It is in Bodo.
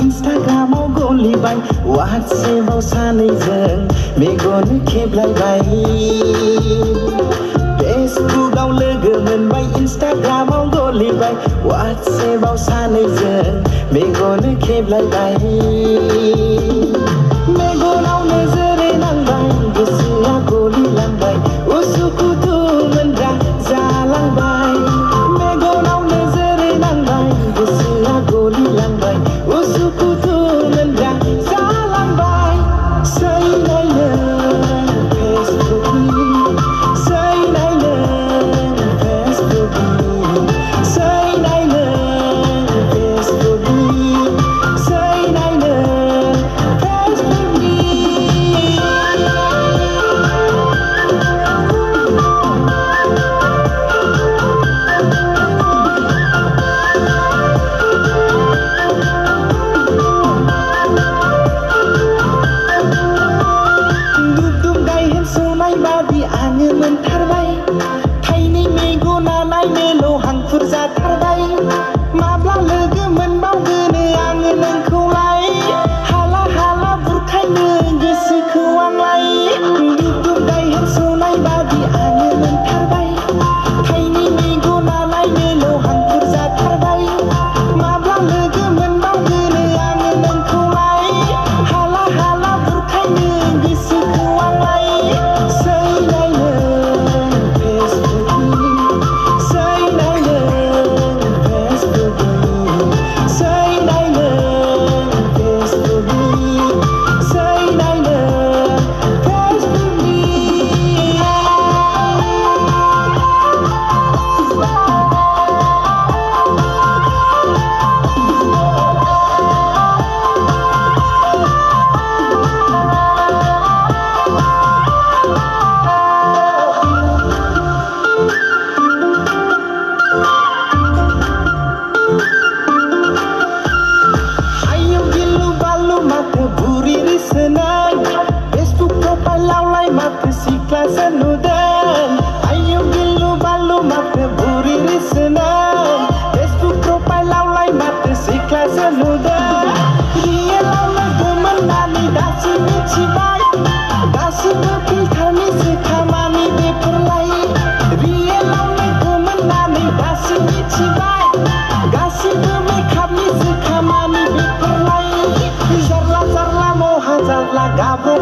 इन्स्टाग्रामाव गलिबाय वाट्सएपाव सानैजों मेगन खेबलायबाय फेसबुकआव लोगो मोनबाय इन्स्टाग्रामाव गलिबाय वाट्सएपाव सानैजों मेगन खेबलायबाय मेगनाव नोजोरै नांबाय गोसोआ गलिलांबाय उसुखुथु मोनग्रा जालांबाय मेगनाव नोजोरै नांबाय गोसोआ गलिलांबाय उसुखुथु मोनग्रा जालांबाय सैनायनो फेसबुकनि सैनायनो फेसबुकनि सैनायनो फेसबुकनि सैनायनो फेसबुकनि दुब गायहेन सौनाय बादि आङो मोनथारबाय थाइनै मेगना नायनोल' हांखुर जाथारबाय माब्ला लोगो मोनबावगोन आङो नोंखौलाय हाला हाला बुरखायनो गोसोखौ आंलाय दुब गायहेन सौनाय बादि आङो मोनथारबाय थाइनै मेगना नायनोल' हांखुर जाथारबाय माब्ला लोगो मोनबावगोन आङो नोंखौलाय हाला हाला बुरखायनो गोसोखौ आंलाय सैनायनो फेसबुकनि सैनायनो फेसबुकनि सैनायनो फेसबुकनि सैनायनो फेसबुकनि आयौ गिलु बालु माथो बुरि रिसोनाय फेसबुक प्रफाइलावलाय माथो सिख्लासो नुदों आयौ गिलु बालु माथो बुरि रिसोनाय फेसबुक प्रफाइलावलाय माथो सिख्लासो नुदों रियेलाव लोगो मोननानै दासो मिथिबाय गासिबो फिल्टारनिसो खामानि बेफोरलाय रियेलाव लोगो मोननानै दासो मिथिबाय गासिबो मेकआपनिसो खामानि बेफोरलाय जारला जारला महा जारला गाब्र